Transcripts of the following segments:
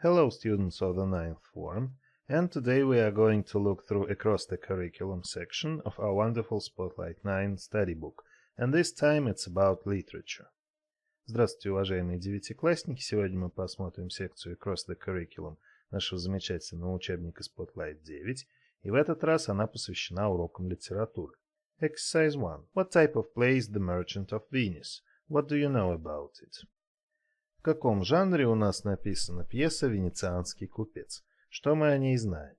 Hello students of the ninth form, and today we are going to look through across the curriculum section of our wonderful Spotlight 9 study book, and this time it's about literature. Здравствуйте, уважаемые девятиклассники! Сегодня мы посмотрим секцию Across the Curriculum нашего замечательного учебника Spotlight 9, и в этот раз она посвящена урокам литературы. Exercise 1. What type of play is The Merchant of Venice? What do you know about it? В каком жанре у нас написана пьеса «Венецианский купец»? Что мы о ней знаем?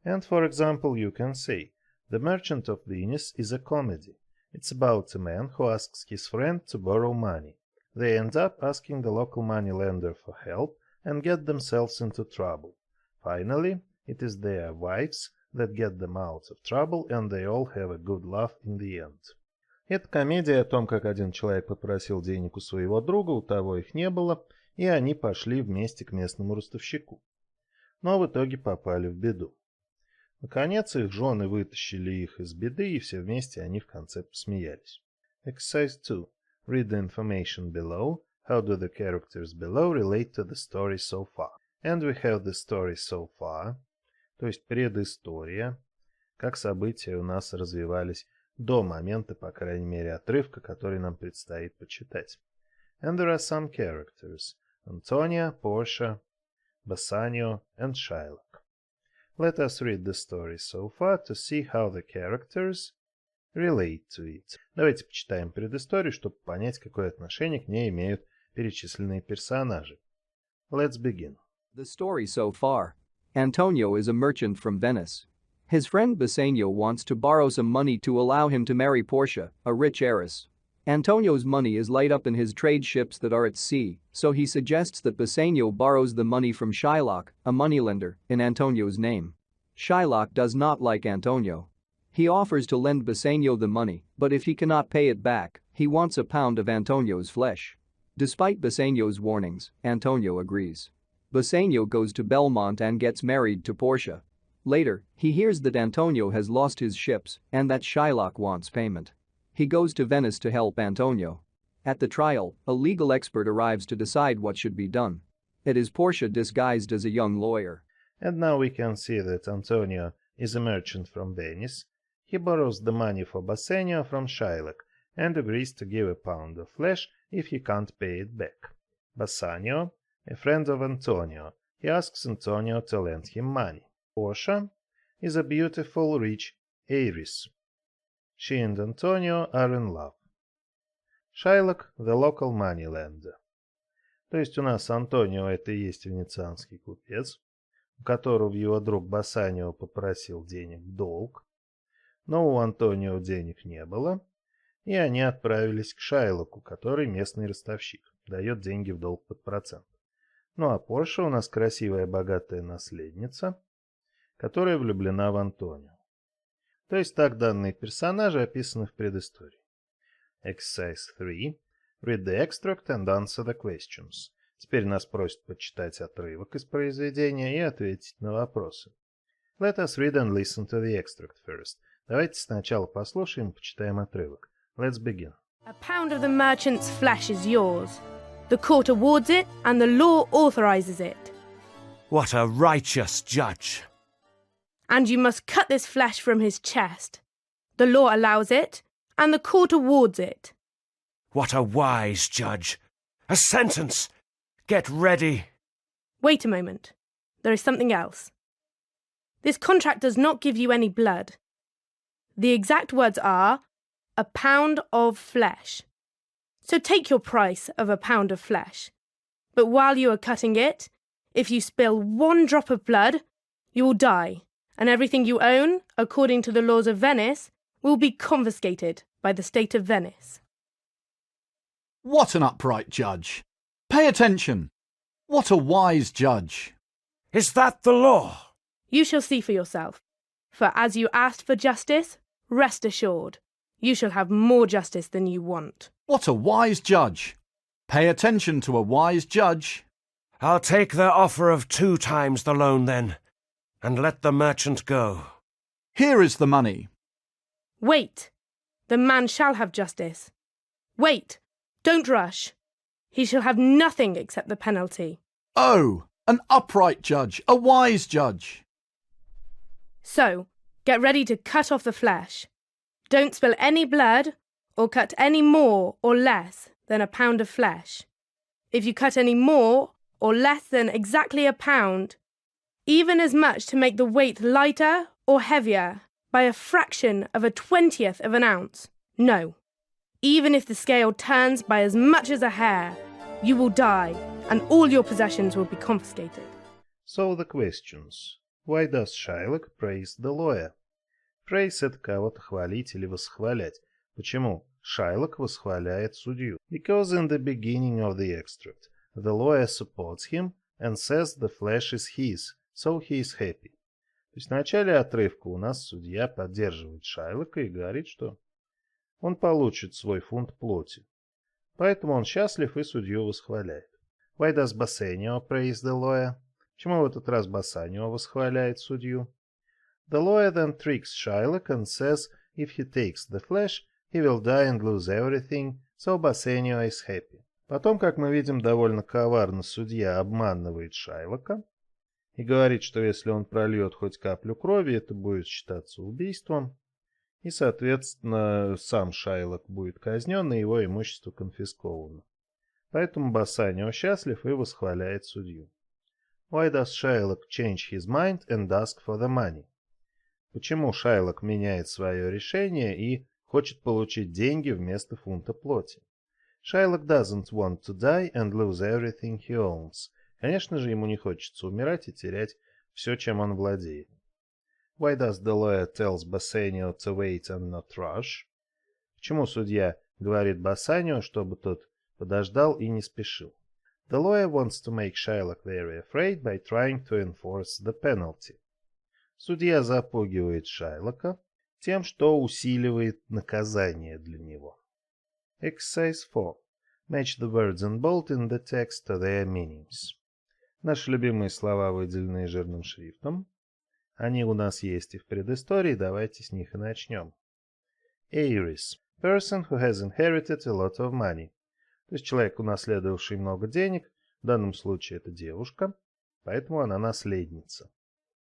And for example, you can say, The Merchant of Venice is a comedy. It's about a man who asks his friend to borrow money. They end up asking the local moneylender for help and get themselves into trouble. Finally, it is their wives that get them out of trouble, and they all have a good laugh in the end. Это комедия о том, как один человек попросил денег у своего друга, у того их не было, и они пошли вместе к местному ростовщику. Но в итоге попали в беду. Наконец, их жены вытащили их из беды, и все вместе они в конце посмеялись. Exercise 2. Read the information below. How do the characters below relate to the story so far? And we have the story so far, то есть предыстория, как события у нас развивались до момента, по крайней мере, отрывка, который нам предстоит почитать. And there are some characters: Antonia, Portia, Bassanio, and Shylock. Let us read the story so far to see how the characters relate to it. Давайте почитаем предысторию, чтобы понять, какое отношение к ней имеют перечисленные персонажи. Let's begin. The story so far. Antonio is a merchant from Venice. His friend Bassanio wants to borrow some money to allow him to marry Portia, a rich heiress. Antonio's money is laid up in his trade ships that are at sea, so he suggests that Bassanio borrows the money from Shylock, a moneylender, in Antonio's name. Shylock does not like Antonio. He offers to lend Bassanio the money, but if he cannot pay it back, he wants a pound of Antonio's flesh. Despite Bassanio's warnings, Antonio agrees. Bassanio goes to Belmont and gets married to Portia. Later, he hears that Antonio has lost his ships and that Shylock wants payment. He goes to Venice to help Antonio. At the trial, a legal expert arrives to decide what should be done. It is Portia disguised as a young lawyer. And now we can see that Antonio is a merchant from Venice. He borrows the money for Bassanio from Shylock and agrees to give a pound of flesh if he can't pay it back. Bassanio, a friend of Antonio, he asks Antonio to lend him money. Portia is a beautiful, rich heiress. She and Antonio are in love. Shylock – the local moneylender. То есть у нас Антонио – это и есть венецианский купец, у которого его друг Бассанио попросил денег в долг, но у Антонио денег не было, и они отправились к Шайлоку, который местный ростовщик, дает деньги в долг под процент. Ну а Порша у нас красивая, богатая наследница, которая влюблена в Антонио. То есть так данные персонажи описаны в предыстории. Exercise 3. Read the extract and answer the questions. Теперь нас просят почитать отрывок из произведения и ответить на вопросы. Let us read and listen to the extract first. Давайте сначала послушаем и почитаем отрывок. Let's begin. A pound of the merchant's flesh is yours. The court awards it and the law authorizes it. What a righteous judge! And you must cut this flesh from his chest. The law allows it, and the court awards it. What a wise judge! A sentence! Get ready! Wait a moment. There is something else. This contract does not give you any blood. The exact words are, a pound of flesh. So take your price of a pound of flesh. But while you are cutting it, if you spill one drop of blood, you will die. And everything you own, according to the laws of Venice, will be confiscated by the state of Venice. What an upright judge! Pay attention! What a wise judge! Is that the law? You shall see for yourself. For as you asked for justice, rest assured, you shall have more justice than you want. What a wise judge! Pay attention to a wise judge! I'll take their offer of 2 times the loan then, and let the merchant go. Here is the money. Wait! The man shall have justice. Wait! Don't rush. He shall have nothing except the penalty. Oh, An upright judge, a wise judge. So, get ready to cut off the flesh. Don't spill any blood or cut any more or less than a pound of flesh. If you cut any more or less than exactly a pound, even as much to make the weight lighter or heavier by a fraction of a 20th of an ounce, no. Even if the scale turns by as much as a hair, you will die and all your possessions will be confiscated. So the questions. Why does Shylock praise the lawyer? Praise — это кого-то хвалить или восхвалять. Почему Shylock восхваляет судью? Because in the beginning of the extract, the lawyer supports him and says the flesh is his, so he is happy. То есть в начале отрывка у нас судья поддерживает Шайлока и говорит, что он получит свой фунт плоти. Поэтому он счастлив и судью восхваляет. Why does Bassanio praise the lawyer? Почему в этот раз Бассанио восхваляет судью? The lawyer then tricks Shylock and says if he takes the flesh, he will die and lose everything, so Bassanio is happy. Потом, как мы видим, довольно коварно судья обманывает Шайлока и говорит, что если он прольет хоть каплю крови, это будет считаться убийством, и, соответственно, сам Шайлок будет казнен, и его имущество конфисковано. Поэтому Бассанио счастлив и восхваляет судью. Why does Shylock change his mind and ask for the money? Почему Шайлок меняет свое решение и хочет получить деньги вместо фунта плоти? Shylock doesn't want to die and lose everything he owns. Конечно же, ему не хочется умирать и терять все, чем он владеет. Why does the lawyer tells Bassanio to wait and not rush? Почему судья говорит Бассанио, чтобы тот подождал и не спешил? The lawyer wants to make Shylock very afraid by trying to enforce the penalty. Судья запугивает Шайлока тем, что усиливает наказание для него. Exercise 4. Match the words in bold in the text to their meanings. Наши любимые слова, выделенные жирным шрифтом. Они у нас есть и в предыстории, давайте с них и начнем. Heiress. Person who has inherited a lot of money. То есть человек, унаследовавший много денег, в данном случае это девушка, поэтому она наследница.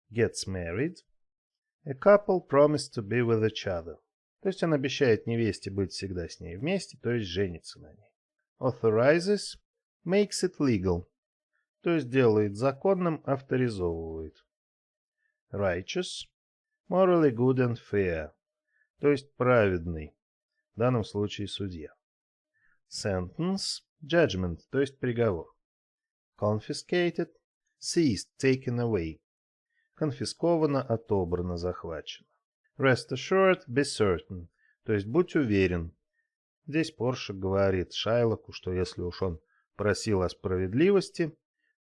Gets married. A couple promised to be with each other. То есть он обещает невесте быть всегда с ней вместе, то есть женится на ней. Authorizes. Makes it legal. То есть делает законным, авторизовывает. Righteous. Morally good and fair. То есть праведный, в данном случае судья. Sentence. Judgment, то есть приговор. Confiscated. Seized, taken away. Конфисковано, отобрано, захвачено. Rest assured, be certain, то есть будь уверен. Здесь Порше говорит Шайлоку, что если уж он просил о справедливости,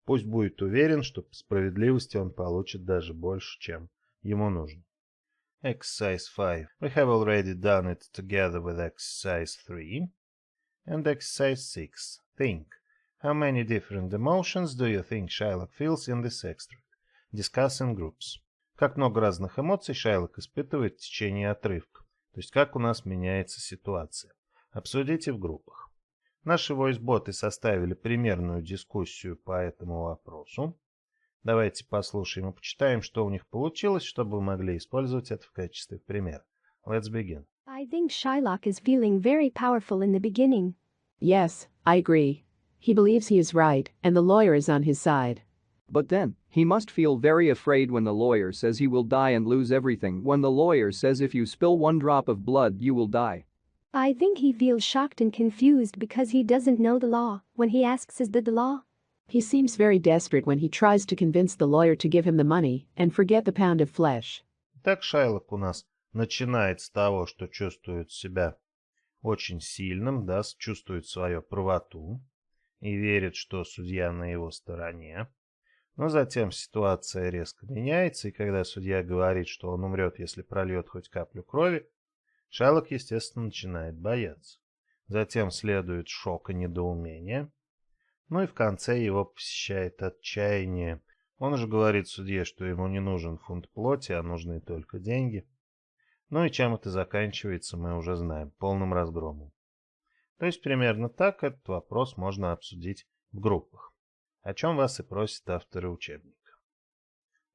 пусть будет уверен, что по справедливости он получит даже больше, чем ему нужно. Exercise 5. We have already done it together with exercise 3. And exercise 6. Think. How many different emotions do you think Shylock feels in this extract? Discuss in groups. Как много разных эмоций Шайлок испытывает в течение отрывка. То есть как у нас меняется ситуация. Обсудите в группах. Наши войс-боты составили примерную дискуссию по этому вопросу. Давайте послушаем и почитаем, что у них получилось, чтобы вы могли использовать это в качестве примера. Let's begin. I think Shylock is feeling very powerful in the beginning. Yes, I agree. He believes he is right, and the lawyer is on his side. But then, he must feel very afraid when the lawyer says he will die and lose everything, when the lawyer says if you spill one drop of blood you will die. I think he feels shocked and confused because he doesn't know the law. When he asks is that the law? He seems very desperate when he tries to convince the lawyer to give him the money and forget the pound of flesh. Так Шайлок у нас начинает с того, что чувствует себя очень сильным, да, чувствует свою правоту и верит, что судья на его стороне. Но затем ситуация резко меняется, и когда судья говорит, что он умрет, если прольет хоть каплю крови, Шайлок, естественно, начинает бояться. Затем следует шок и недоумение. Ну и в конце его посещает отчаяние. Он уже говорит судье, что ему не нужен фунт плоти, а нужны только деньги. Ну и чем это заканчивается, мы уже знаем, полным разгромом. То есть примерно так этот вопрос можно обсудить в группах. о чем вас и просят авторы учебника.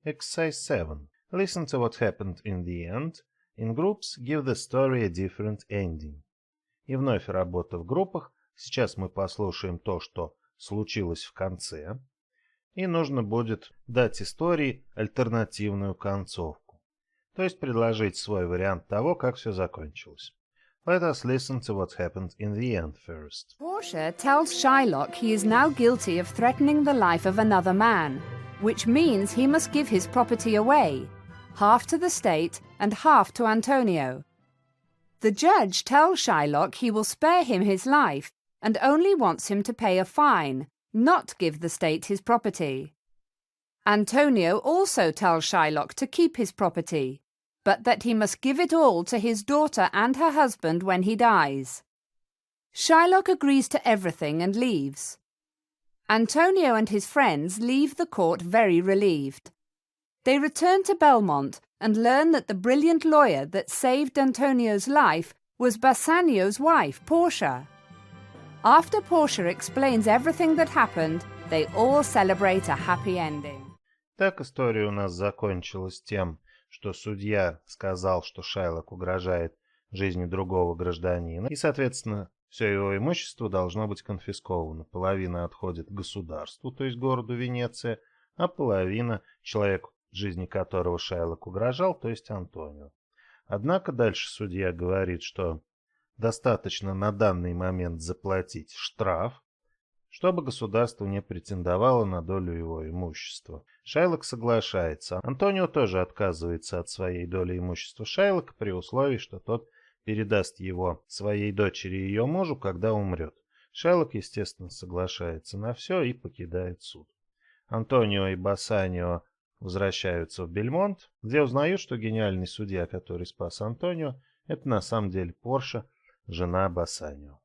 Exercise 7. Listen to what happened in the end. In groups, give the story a different ending. И вновь работа в группах. Сейчас мы послушаем то, что случилось в конце. И нужно будет дать истории альтернативную концовку. То есть предложить свой вариант того, как все закончилось. Let us listen to what happened in the end first. Portia tells Shylock he is now guilty of threatening the life of another man, which means he must give his property away, half to the state and half to Antonio. The judge tells Shylock he will spare him his life and only wants him to pay a fine, not give the state his property. Antonio also tells Shylock to keep his property, but that he must give it all to his daughter and her husband when he dies. Shylock agrees to everything and leaves. Antonio and his friends leave the court very relieved. They return to Belmont and learn that the brilliant lawyer that saved Antonio's life was Bassanio's wife, Portia. After Portia explains everything that happened, they all celebrate a happy ending. Так история у нас закончилась тем, что судья сказал, что Шайлок угрожает жизни другого гражданина, и, соответственно, все его имущество должно быть конфисковано. Половина отходит государству, то есть городу Венеция, а половина человеку, жизни которого Шайлок угрожал, то есть Антонио. Однако дальше судья говорит, что достаточно на данный момент заплатить штраф, чтобы государство не претендовало на долю его имущества. Шайлок соглашается. Антонио тоже отказывается от своей доли имущества Шайлока при условии, что тот передаст его своей дочери и ее мужу, когда умрет. Шайлок, естественно, соглашается на все и покидает суд. Антонио и Бассанио возвращаются в Бельмонт, где узнают, что гениальный судья, который спас Антонио, это на самом деле Порша, жена Бассанио.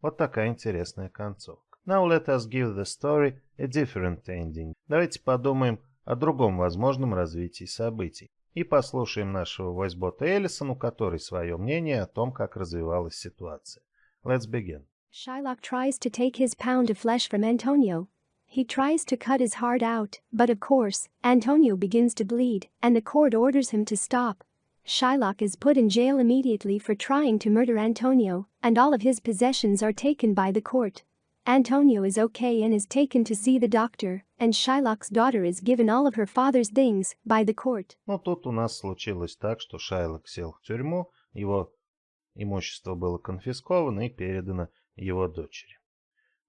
Вот такая интересная концовка. Now let us give the story a different ending. Давайте подумаем о другом возможном развитии событий. И послушаем нашего войс-бота Эллисон, у которой свое мнение о том, как развивалась ситуация. Let's begin. Shylock tries to take his pound of flesh from Antonio. He tries to cut his heart out, but of course, Antonio begins to bleed, and the court orders him to stop. Shylock is put in jail immediately for trying to murder Antonio, and all of his possessions are taken by the court. Antonio is okay and is taken to see the doctor, and Shylock's daughter is given all of her father's things by the court. Ну, тут у нас случилось так, что Шайлок сел в тюрьму, его имущество было конфисковано и передано его дочери.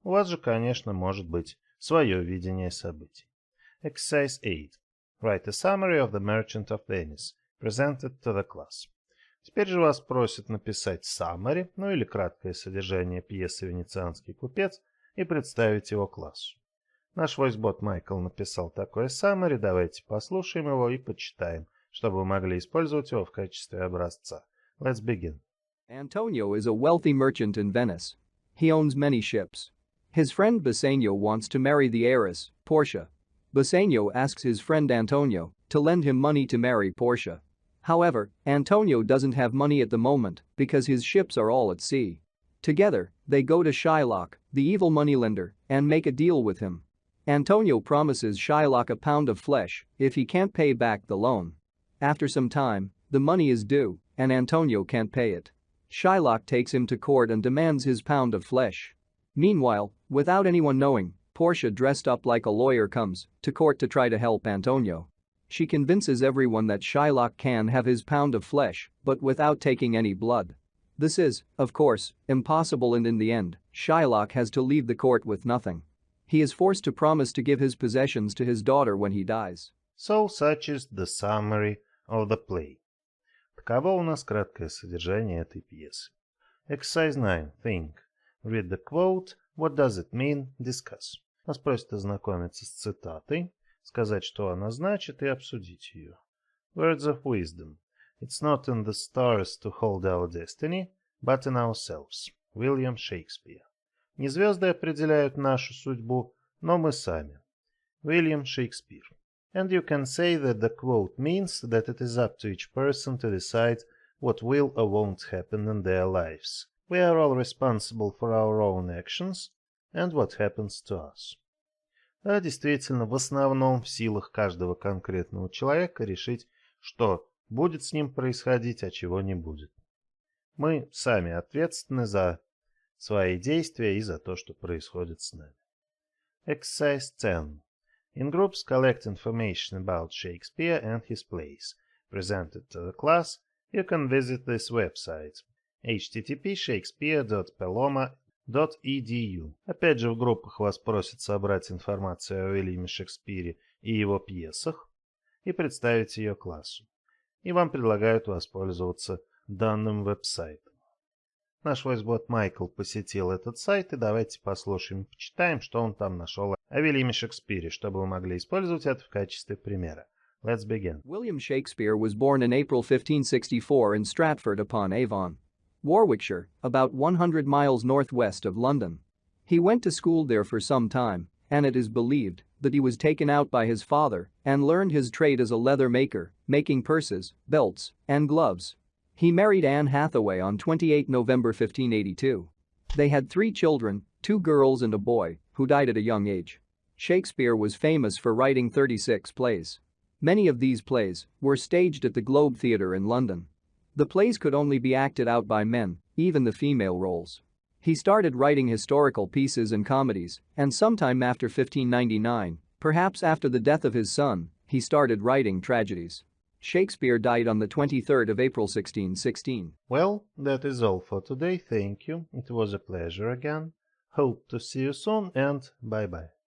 У вас же, конечно, может быть свое видение событий. Exercise 8. Write a summary of the Merchant of Venice, presented to the class. Теперь же вас просят написать summary, ну или краткое содержание пьесы «Венецианский купец» и представить его классу. Наш войс-бот Майкл написал такое summary, давайте послушаем его и почитаем, чтобы вы могли использовать его в качестве образца. Let's begin. Antonio is a wealthy merchant in Venice. He owns many ships. His friend Bassanio wants to marry the heiress, Portia. Bassanio asks his friend Antonio to lend him money to marry Portia. However, Antonio doesn't have money at the moment because his ships are all at sea. Together, they go to Shylock, the evil moneylender, and make a deal with him. Antonio promises Shylock a pound of flesh if he can't pay back the loan. After some time, the money is due, and Antonio can't pay it. Shylock takes him to court and demands his pound of flesh. Meanwhile, without anyone knowing, Portia, dressed up like a lawyer, comes to court to try to help Antonio. She convinces everyone that Shylock can have his pound of flesh, but without taking any blood. This is, of course, impossible, and in the end, Shylock has to leave the court with nothing. He is forced to promise to give his possessions to his daughter when he dies. So such is the summary of the play. Таково у нас краткое содержание этой пьесы. Exercise 9. Think. Read the quote. What does it mean? Discuss. Нас просят ознакомиться с цитатой, сказать, что она значит, и обсудить ее. Words of wisdom. It's not in the stars to hold our destiny, but in ourselves. William Shakespeare. Не звезды определяют нашу судьбу, но мы сами. William Shakespeare. And you can say that the quote means that it is up to each person to decide what will or won't happen in their lives. We are all responsible for our own actions and what happens to us. а действительно в основном в силах каждого конкретного человека решить, что будет с ним происходить, а чего не будет. Мы сами ответственны за свои действия и за то, что происходит с нами. Exercise 10. In groups collect information about Shakespeare and his plays. Presented to the class, you can visit this website http://shakespeare.peloma.edu. Опять же, в группах вас просят собрать информацию о Уильяме Шекспире и его пьесах и представить ее классу. И вам предлагают воспользоваться данным веб-сайтом. Наш войс-бот Майкл посетил этот сайт, и давайте послушаем и почитаем, что он там нашел о Уильяме Шекспире, чтобы вы могли использовать это в качестве примера. Let's begin. William Shakespeare was born in April 1564 in Stratford-upon-Avon, Warwickshire, about 100 miles northwest of London. He went to school there for some time, and it is believed that he was taken out by his father and learned his trade as a leather maker, making purses, belts, and gloves. He married Anne Hathaway on 28 November 1582. They had 3 children, 2 girls and a boy, who died at a young age. Shakespeare was famous for writing 36 plays. Many of these plays were staged at the Globe Theatre in London. The plays could only be acted out by men, even the female roles. He started writing historical pieces and comedies, and sometime after 1599, perhaps after the death of his son, he started writing tragedies. Shakespeare died on the 23rd of April 1616. Well, that is all for today. Thank you. It was a pleasure again. Hope to see you soon and bye-bye.